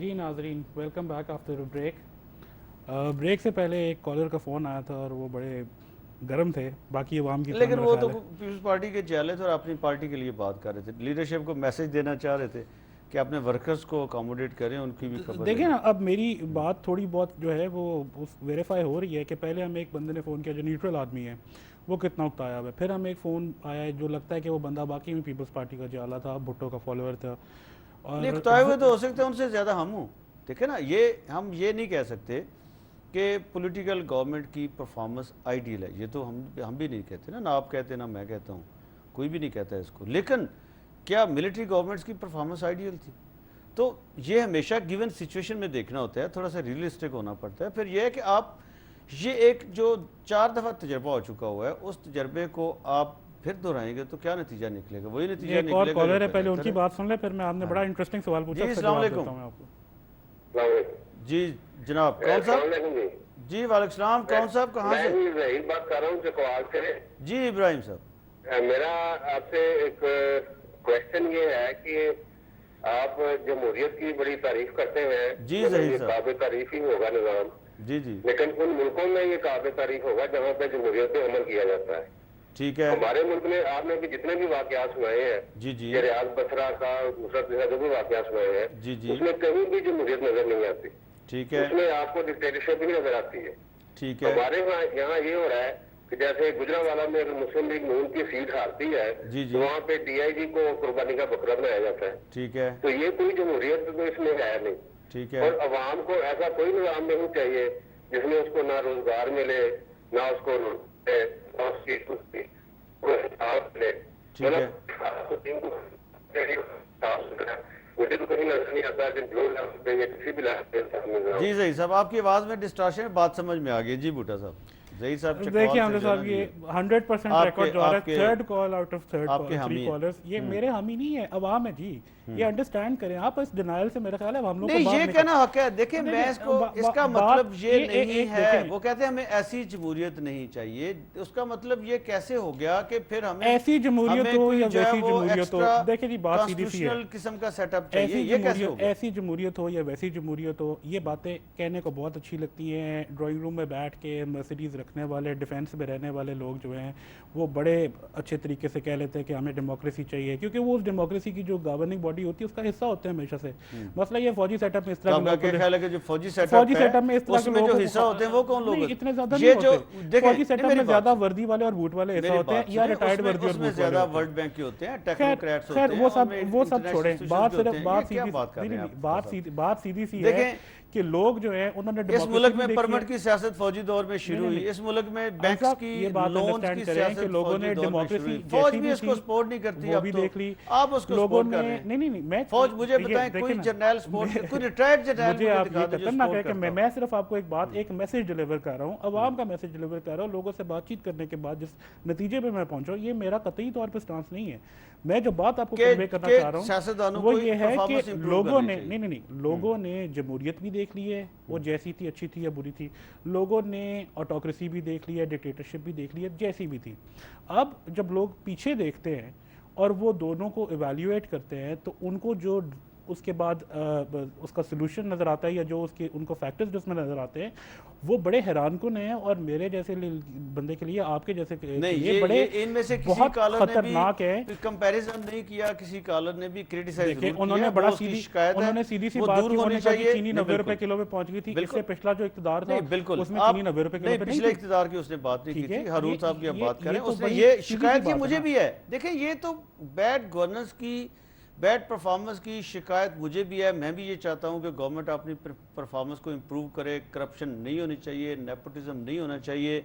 जी नाजरीन, welcome back after break. Break से पहले एक कॉलर का फ़ोन आया था और वो बड़े गर्म थे, बाकी अवाम की तरह लेकिन मेरा वो ख्याल तो है। पीपल्स पार्टी के चेले थे और अपनी पार्टी के लिए बात कर रहे थे, लीडरशिप को मैसेज देना चाह रहे थे कि अपने वर्कर्स को अकोमोडेट करें, उनकी भी खबर देखिए लें। ना, अब मेरी बात थोड़ी बहुत जो है वो उस वेरीफाई हो रही है कि पहले हमें एक बंदे ने फ़ोन किया जो न्यूट्रल आदमी है, वो कितना उकताया हुआ है। फिर हमें एक फ़ोन आया है जो लगता है कि वो बंदा बाकी में पीपल्स पार्टी का जाला था, भुट्टो का फॉलोअर था। नहीं, और खुताए हुए तो हो सकते हैं, उनसे ज़्यादा हम हूँ। ठीक है ना, ये हम ये नहीं कह सकते कि पॉलिटिकल गवर्नमेंट की परफॉर्मेंस आइडियल है। ये तो हम भी नहीं कहते ना आप कहते ना मैं कहता हूँ, कोई भी नहीं कहता इसको। लेकिन क्या मिलिट्री गवर्नमेंट्स की परफॉर्मेंस आइडियल थी? तो ये हमेशा गिवन सिचुएशन में देखना होता है, थोड़ा सा रियलिस्टिक होना पड़ता है। फिर यह है कि आप ये एक जो 4 दफ़ा तजर्बा हो चुका हुआ है, उस तजर्बे को आप फिर दोहराएंगे तो क्या नतीजा निकलेगा? वही नतीजा एक और निकलेगा कॉलर है, जो पहले बेहतर उनकी है। बात सुन ले, फिर मैं आपने बड़ा इंटरेस्टिंग सवाल पूछा, जी, उसका अस्सलाम जवाब वालेकुम। देता हूँ मैं आपको। जी जनाब, कौन साहब? जी वालेकुम सलाम, कौन साहब, कहाँ से? मैं इब्राहिम बात कर रहा हूँ चकवाल से। जी इब्राहिम साहब। मेरा आपसे एक क्वेश्चन ये है कि आप जमहूरियत की बड़ी तारीफ करते हैं। जी, मतलब ज़हीर ये साहब। काबिल तारीफ ही होगा निज़ाम, जी जी लेकिन उन मुल्कों में ये काबिल तारीफ होगा जहाँ पे जमहूरियत पे अमल किया जाता है। ठीक है। हमारे मुल्क में आपने भी जितने भी वाकयात सुनाए हैं, जी जी ये रियाज बसरा का दूसरा तीसरा जो भी वाकयात सुनाए हैं, जी जी उसमें कहीं भी जमहूरियत नजर नहीं आती। ठीक है। उसमें आपको डिक्टेटरशिप ही नजर आती है। ठीक है। हमारे यहाँ ये हो रहा है कि जैसे गुजरांवाला में अगर मुस्लिम लीग नून की सीट हारती है जी, जी। तो वहाँ पे डीआईजी को कुर्बानी का बकरा बनाया जाता है। ठीक है। तो ये कोई जमहूरियत तो इसमें है नहीं। ठीक है। और अवाम को ऐसा कोई निजाम नहीं चाहिए जिसमें उसको ना रोजगार मिले, ना उसको ना उसकी कोई हिसाब मिले। ठीक है। मुझे तो कहीं नजर नहीं आता कि जो किसी भी जी ज़हीर साहब, आपकी आवाज़ में डिस्टॉर्शन है, बात समझ में आ गई। जी बूटा साहब, ज़हीर साहब देखिए चकवाल हमने से जो है साहब ना ये ये 100% रिकॉर्ड जो आ रहा है, third call out of third आपके हामी थ्री हैं। कॉलर्स, ये मेरे हामी नहीं है, अवाम है जी। ये अंडरस्टैंड करें आप, इस डिनायल से मेरा ख्याल है हम लोग को नहीं, बाहर ये निकल- कहना हक है। देखिए मैं इसको इसका मतलब ये नहीं है, देखें, वो कहते हैं हमें ऐसी जमहूरियत नहीं चाहिए, उसका मतलब ये कैसे हो गया कि फिर हमें ऐसी जमहूरियत हमें हो कोई या जो है वैसी वो जमहूरियत हो, एक्स्ट्रा देखिए जी बात सीधी सी है, कॉन्स्टिट्यूशनल किस्म का सेटअप चाहिए, ऐसी ये कैसे हो जमहूरियत गया? ऐसी जमहूरियत हो या वैसी जमहूरियत हो, ये बातें कहने को बहुत अच्छी लगती हैं। ड्राइंग रूम में बैठ के मर्सिडीज़ रखने वाले, डिफेंस में रहने वाले लोग जो हैं वो बड़े अच्छे तरीके से कह लेते हैं कि हमें डेमोक्रेसी चाहिए, क्योंकि वो उस डेमोक्रेसी की जो गवर्निंग बॉडी होती है उसका हिस्सा होते हैं हमेशा से। मसला ये फौजी सेटअप में इस तरह तो के आपका लोगों क्या को- ख्याल है कि जो फौजी फौजी सेटअप सेटअप में है इस तरह के उसमें लोगों जो को- हिस्सा होते हैं वो कौन लोग नहीं, होते हैं? इतने ज्यादा ये नहीं जो होते। देखें, फौजी सेटअप मेरी में बात ज्यादा सुनिए। वर्दी वाले और बूट वाले हिस्सा मेरी होते हैं, बात या सुनिए, रिटायर्ड वर्दी और उसमें बूट ज्यादा वाले होते हैं। वर्ल्ड बैंक के होते हैं, खैर टेक्नोक्रेट्स होते खैर हैं, वो और सब international छोड़ें, institutions बात होते सिर्फ हैं। बात ये क्या सीधी बात कर रहे हैं नहीं, आप? बात सीधी सी है देखें, कि लोग जो है उन्होंने इस डेमोक्रेसी मुल्क भी में देखी परमिट है। की सियासत फौजी दौर में शुरू हुई, इस मुल्क में बैंक्स आप की ये बात लोन्स अंडरस्टैंड की करें कि सियासत लोगों फौजी ने दौर में शुरू डेमोक्रेसी हुई। फौज जैसी भी भी इसको थी सपोर्ट नहीं करती, वो अब भी तो देख ली आप उसको लोगों सपोर्ट ने। कर रहे हैं। नहीं, मैं फौज मुझे देखिए- बताएं, देखिए कोई ना, जर्नल सपोर्ट, कोई रिटायर्ड जर्नल मुझे मुझे आप दिखा ये दो जो करना सपोर्ट कि करता मैं हो। सिर्फ आपको एक बात, एक मैसेज डिलीवर कर रहा हूँ, अवाम का मैसेज डिलीवर कर रहा हूँ। लोगों से बातचीत करने के बाद जिस नतीजे पे मैं पहुंचा हूँ, ये मेरा कतई तौर पर स्टांस नहीं है। मैं जो बात आपको कन्वे करना चाह रहा सियासतदानों हूँ वो को ये है कि performance improve लोगों करनी ने चाहिए। नहीं लोगों ने जमहूरियत भी देख ली है, वो जैसी थी, अच्छी थी या बुरी थी। लोगों ने ऑटोक्रेसी भी देख ली है, डिक्टेटरशिप भी देख ली है, जैसी भी थी। अब जब लोग पीछे देखते हैं और वो दोनों को इवैल्यूएट करते हैं तो उनको जो उसके बाद उसका सोल्यूशन नज़र आता है या जो उसके उनको फैक्टर्स जो उसमें नज़र आते हैं वो बड़े हैरानकुन हैं, और मेरे जैसे बंदे के लिए, आपके जैसे के नहीं, लिए बड़े इनमें से किसी बहुत कॉलर ने खतरनाक है। भी कंपैरिजन नहीं किया, किसी कॉलर ने भी क्रिटिसाइज देखिए जरूर उन्होंने किया, बड़ा वो उसकी सीधी शिकायत है, उन्होंने सीधी सी वो बात दूर की, होनी उन्होंने कहा कि चाहिए। चीनी नहीं, 90 रुपए बिल्कुल। किलो पे पहुंच गई थी, बिल्कुल। इससे पिछला जो इक़्तिदार था नहीं बिल्कुल, उसमें आप चीनी 90 रुपए किलो नहीं, पे नहीं पिछले थी। इक़्तिदार की उसने बात नहीं ठीक की है, थी, हारून साहब की आप बात ये करें, तो उसने बड़ी ये सीधी सी शिकायत की बात है मुझे ना। भी है। देखें, ये तो बैड गवर्नेंस की, बैड परफॉर्मेंस की शिकायत मुझे भी है। मैं भी ये चाहता हूँ कि गवर्नमेंट अपनी परफॉर्मेंस को इम्प्रूव करे, करप्शन नहीं होनी चाहिए, नेपोटिज्म नहीं होना चाहिए,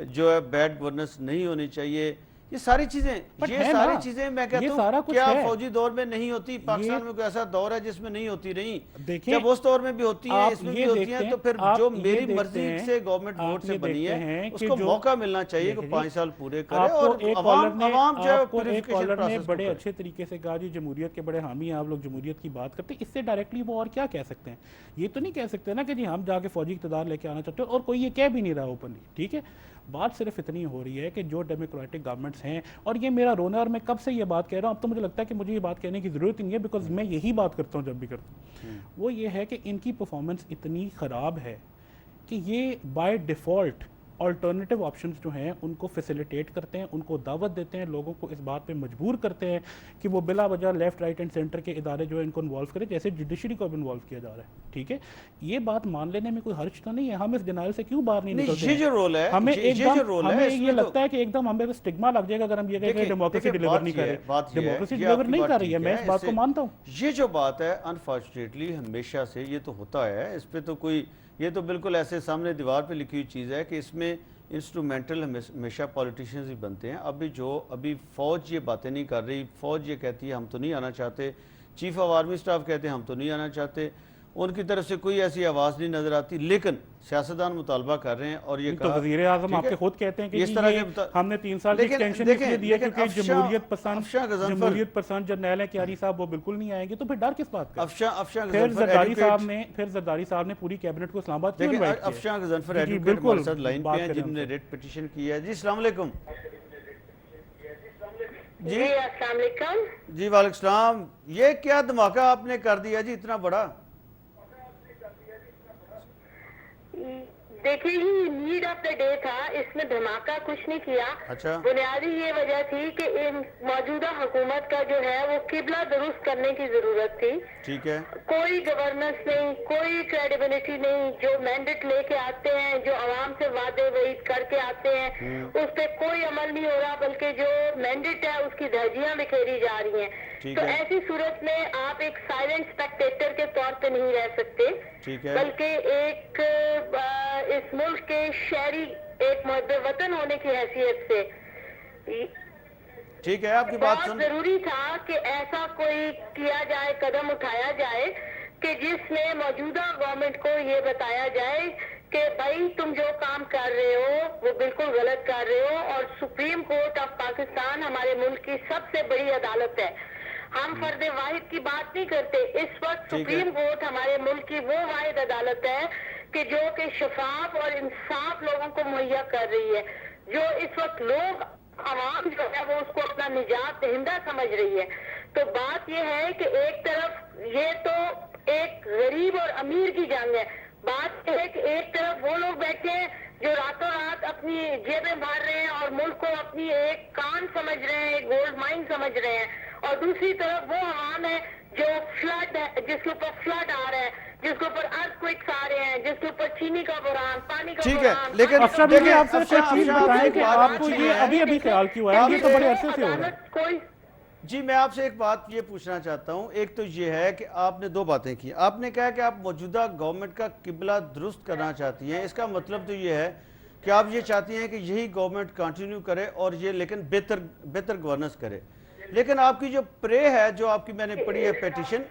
जो है बैड गवर्नेंस नहीं होनी चाहिए, ये सारी चीजें, ये सारी चीजें मैं कहता हूँ क्या फौजी दौर में नहीं होती? पाकिस्तान में कोई ऐसा दौर है जिसमें नहीं होती रही? जब उस दौर में भी होती है, इसमें भी होती है, तो फिर जो मेरी मर्जी से गवर्नमेंट वोट से बनी है उसको मौका मिलना चाहिए कि 5 साल पूरे करे, और अवाम जो है प्यूरिफिकेशन प्रोसेस बड़े अच्छे तरीके से कहा जी जमहूरियत के बड़े हामी हैं आप लोग, जमहूरियत की बात करते हैं, इससे डायरेक्टली वो और क्या कह सकते हैं? ये तो नहीं कह सकते ना कि जी हम जाके फौजी इक़्तिदार लेके आना चाहते हैं, और कोई ये कह भी नहीं रहा ओपनली। ठीक है, بات صرف اتنی ہو رہی ہے کہ جو ڈیموکریٹک گورنمنٹس ہیں، اور یہ میرا رونا، اور میں کب سے یہ بات کہہ رہا ہوں، اب تو مجھے لگتا ہے کہ مجھے یہ بات کہنے کی ضرورت نہیں ہے، بیکاز میں یہی بات کرتا ہوں جب بھی کرتا ہوں، وہ یہ ہے کہ ان کی پرفارمنس اتنی خراب ہے کہ یہ بائی ڈیفالٹ آلٹرنیٹیو آپشنز جو ہیں ان کو فیسیلیٹیٹ کرتے ہیں، ان کو دعوت دیتے ہیں، لوگوں کو اس بات پہ مجبور کرتے ہیں کہ وہ بلا وجہ لیفٹ رائٹ اینڈ سینٹر کے ادارے جو ہیں ان کو انوالو کریں، جیسے جوڈیشری کو اب انوالو کیا جا رہا ہے. ٹھیک ہے، یہ بات مان لینے میں کوئی حرج تو نہیں ہے، ہم اس ڈینائل سے کیوں باہر نہیں نکلتے یہ جو رول ہے، ہمیں یہ جو رول ہے، ہمیں یہ لگتا ہے کہ ایک دم ہمیں اسٹگما لگ جائے گا اگر ہم یہ کہیں کہ ڈیموکریسی ڈیلیور نہیں کر رہی. ڈیموکریسی ڈیلیور نہیں کر رہی ہے، میں اس بات کو مانتا ہوں. یہ جو بات ہے انفارچونیٹلی ہمیشہ سے یہ تو ہوتا ہے، اس پہ تو کوئی، یہ تو بالکل ایسے سامنے دیوار پہ لکھی ہوئی چیز ہے کہ اس میں انسٹرومنٹل ہمیشہ پولیٹیشینز ہی بنتے ہیں. ابھی فوج یہ باتیں نہیں کر رہی، فوج یہ کہتی ہے ہم تو نہیں آنا چاہتے، چیف آف آرمی سٹاف کہتے ہیں ہم تو نہیں آنا چاہتے، ان کی طرف سے کوئی ایسی آواز نہیں نظر آتی، لیکن سیاستدان مطالبہ کر رہے ہیں. اور یہ تو وزیر اعظم آپ کے خود کہتے ہیں کہ ہم نے 3 سال کی ایکسٹینشن اس لیے دی ہے کیونکہ جمہوریت پسند جرنیل ہیں کیاری صاحب وہ بالکل نہیں آئیں گے، تو پھر ڈر کس بات کا؟ پھر زرداری صاحب نے پوری کیبنٹ کو اسلام آباد کیوں انوائٹ کیا؟ افشاں غضنفر ایڈوکیٹ ہمارے ساتھ لائن پہ ہیں جنہوں نے ریٹ پٹیشن کی ہے. جی السلام علیکم. جی السلام علیکم. جی وعلیکم السلام. یہ کیا دھماکہ آپ نے کر دیا جی اتنا بڑا؟ دیکھیے یہ نیڈ آف دا ڈے تھا، اس میں دھماکہ کچھ نہیں کیا. اچھا. بنیادی یہ وجہ تھی کہ موجودہ حکومت کا جو ہے وہ قبلہ درست کرنے کی ضرورت تھی. ٹھیک ہے. کوئی گورننس نہیں، کوئی کریڈیبلٹی نہیں، جو مینڈیٹ لے کے آتے ہیں، جو عوام سے وعدے وعید کر کے آتے ہیں اس پہ کوئی عمل نہیں ہو رہا، بلکہ جو مینڈیٹ ہے اس کی دھجیاں بکھیری جا رہی ہیں. تو ایسی صورت میں آپ ایک سائلنٹ اسپیکٹیٹر کے طور پہ نہیں رہ سکتے، بلکہ ایک اس ملک کے شہری، ایک محب وطن ہونے کی حیثیت سے ٹھیک ہے آپ کی بات بہت ضروری تھا کہ ایسا کوئی کیا جائے، قدم اٹھایا جائے کہ جس میں موجودہ گورنمنٹ کو یہ بتایا جائے کہ بھائی تم جو کام کر رہے ہو وہ بالکل غلط کر رہے ہو. اور سپریم کورٹ آف پاکستان ہمارے ملک کی سب سے بڑی عدالت ہے. ہم فرد واحد کی بات نہیں کرتے، اس وقت سپریم کورٹ ہمارے ملک کی وہ واحد عدالت ہے کہ جو کہ شفاف اور انصاف لوگوں کو مہیا کر رہی ہے. جو اس وقت لوگ، عوام جو ہے وہ اس کو اپنا نجات دہندہ سمجھ رہی ہے. تو بات یہ ہے کہ ایک طرف یہ تو ایک غریب اور امیر کی جنگ ہے. بات یہ ہے کہ ایک طرف وہ لوگ بیٹھے ہیں جو راتوں رات اپنی جیبیں بھر رہے ہیں اور ملک کو اپنی ایک کان سمجھ رہے ہیں، ایک گولڈ مائن سمجھ رہے ہیں، اور دوسری طرف وہ عوام ہے جو فلڈ ہے، جس کے اوپر فلڈ آ رہا ہے، جس کے اوپر ارتھکویکس آ رہے ہیں، جس کے اوپر چینی کا بحران، پانی کا بحران. لیکن افشاں دیکھیں آپ سے کوئی چیز بتائیں کہ آپ کو یہ ابھی خیال کیوں آیا؟ یہ تو بڑے عرصے سے ہو رہا ہے. جی میں آپ سے ایک بات یہ پوچھنا چاہتا ہوں. ایک تو یہ ہے کہ آپ نے 2 باتیں کی. آپ نے کہا کہ آپ موجودہ گورنمنٹ کا قبلہ درست کرنا چاہتی ہیں. اس کا مطلب تو یہ ہے کہ آپ یہ چاہتی ہیں کہ یہی گورنمنٹ کنٹینیو کرے اور یہ لیکن بہتر گورننس کرے. لیکن آپ کی جو پرے ہے، جو آپ کی میں نے پڑھی ہے پیٹیشن،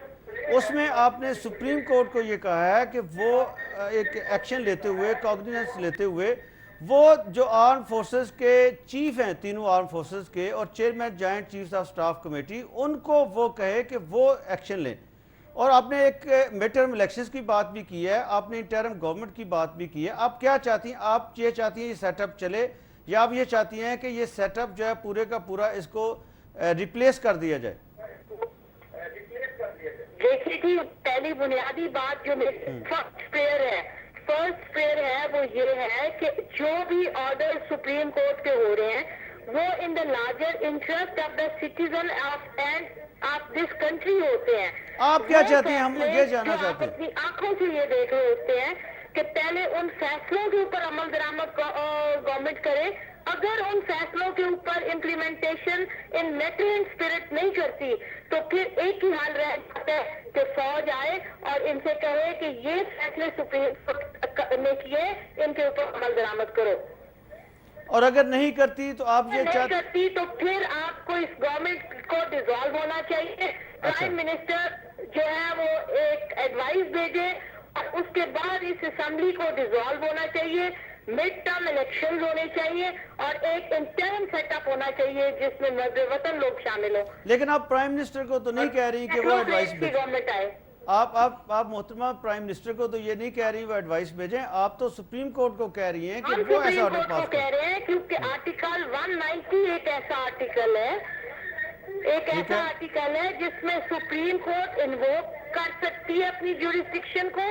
اس میں آپ نے سپریم کورٹ کو یہ کہا ہے کہ وہ ایک ایکشن لیتے ہوئے، کوگنیزنس لیتے ہوئے، وہ جو آرم فورسز کے چیف ہیں، تینوں آرم فورسز کے، اور chairman joint chiefs of staff committee, ان کو وہ کہے کہ وہ ایکشن لیں. اور آپ نے ایک مڈ ٹرم الیکشنز کی بات بھی کی ہے، آپ نے انٹرم گورنمنٹ کی بات بھی کی ہے. آپ کیا چاہتی ہیں؟ آپ یہ چاہتی ہیں یہ سیٹ اپ چلے، یا آپ یہ چاہتی ہیں کہ یہ سیٹ اپ جو ہے پورے کا پورا اس کو ریپلیس کر دیا جائے؟ دیکھیے جی، پہلی بنیادی بات جو فرسٹ پریئر ہے وہ یہ ہے کہ جو بھی آرڈر سپریم کورٹ کے ہو رہے ہیں وہ in the larger interest of the citizen of this country ہوتے ہیں. آپ کیا چاہتی ہیں؟ ہم یہ جاننا چاہتے ہیں. اپنی آنکھوں سے یہ دیکھ رہے ہوتے ہیں کہ پہلے ان فیصلوں کے اوپر عمل درآمد گورنمنٹ کرے. اگر ان فیصلوں کے اوپر implementation in letter and spirit نہیں کرتی تو پھر ایک ہی حال رہ جاتا ہے کہ فوج آئے اور ان سے کہے کہ یہ فیصلے سپریم کورٹ نے کیے، ان کے اوپر عمل درآمد کرو. اور اگر نہیں کرتی تو آپ یہ نہیں کرتی تو پھر آپ کو اس گورنمنٹ کو ڈیزالو ہونا چاہیے. پرائم منسٹر جو ہے وہ ایک ایڈوائز بھیجے اور اس کے بعد اس اسمبلی کو ڈیزالو ہونا چاہیے. مڈ ٹرم الیکشنز ہونے چاہیے اور ایک انٹرم سیٹ اپ ہونا چاہیے جس میں وطن لوگ شامل ہوں. لیکن آپ پرائم منسٹر کو تو نہیں کہہ رہی کہ وہ ایڈوائز گورنمنٹ آئے. آپ محترمہ پرائم منسٹر کو تو یہ نہیں کہہ رہی وہ ایڈوائس بھیجیں، آپ تو سپریم کورٹ کو کہہ رہی ہیں کہ ہم وہ ایسا سپریم آرڈر کورٹ کو پاس کہہ کریں. رہے ہیں کیونکہ آرٹیکل 190 ایک ایسا آرٹیکل ہے، ایک ایسا آرٹیکل ہے جس میں سپریم کورٹ انووک کر سکتی ہے اپنی جوریسڈکشن کو،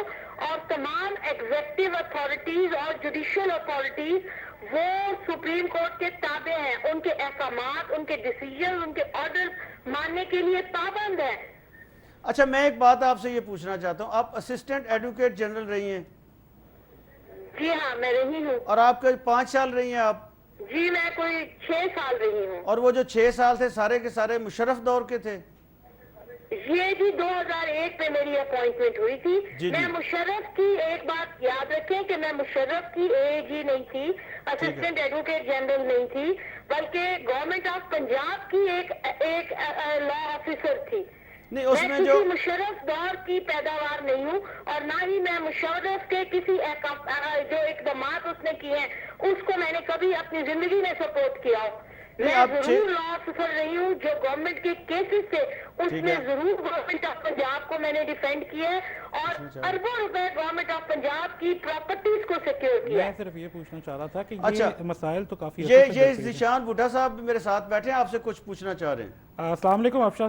اور تمام ایگزیکٹو اتھارٹیز اور جوڈیشل اتھارٹیز وہ سپریم کورٹ کے تابع ہیں، ان کے احکامات، ان کے ڈیسیجن، ان کے آرڈر ماننے کے لیے پابند ہے. اچھا میں ایک بات آپ سے یہ پوچھنا چاہتا ہوں، آپ اسسٹنٹ ایڈوکیٹ جنرل رہی ہیں؟ جی ہاں میں رہی ہوں. اور آپ کے 5 سال رہی ہیں آپ؟ جی میں کوئی 6 سال رہی ہوں. اور وہ جو 6 سال تھے سارے کے سارے مشرف دور کے تھے؟ یہ جی 2001 میں میری اپوائنٹمنٹ ہوئی تھی. جی میں جی. مشرف کی ایک بات یاد رکھیں کہ میں مشرف کی ایج ہی نہیں تھی، اسسٹنٹ ایڈوکیٹ جنرل نہیں تھی، بلکہ گورنمنٹ آف پنجاب کی ایک لا آفیسر تھی. نہیں اس میں کسی جو مشرف دور کی پیداوار نہیں ہوں، اور نہ ہی میں مشرف کے کسی جو اقدامات اس نے کیے ہیں اس کو میں نے کبھی اپنی زندگی میں سپورٹ کیا ہو. میں آپ ضرور لا آفیسر رہی ہوں، جو گورنمنٹ کے کیسز تھے اس ٹھیک میں ہے. ضرور گورنمنٹ آف پنجاب کو میں نے ڈیفینڈ کیا ہے، اور اربوں روپے گورنمنٹ آف پنجاب کی پراپرٹیز کو سیکیور کیا میں ہے. صرف یہ پوچھنا چاہ رہا تھا کہ اچھا. یہ مسائل تو کافی یہ ذیشان بھٹا صاحب میرے ساتھ بیٹھے ہیں، آپ سے کچھ پوچھنا چاہ رہے ہیں. السلام علیکم افشاں صاحب.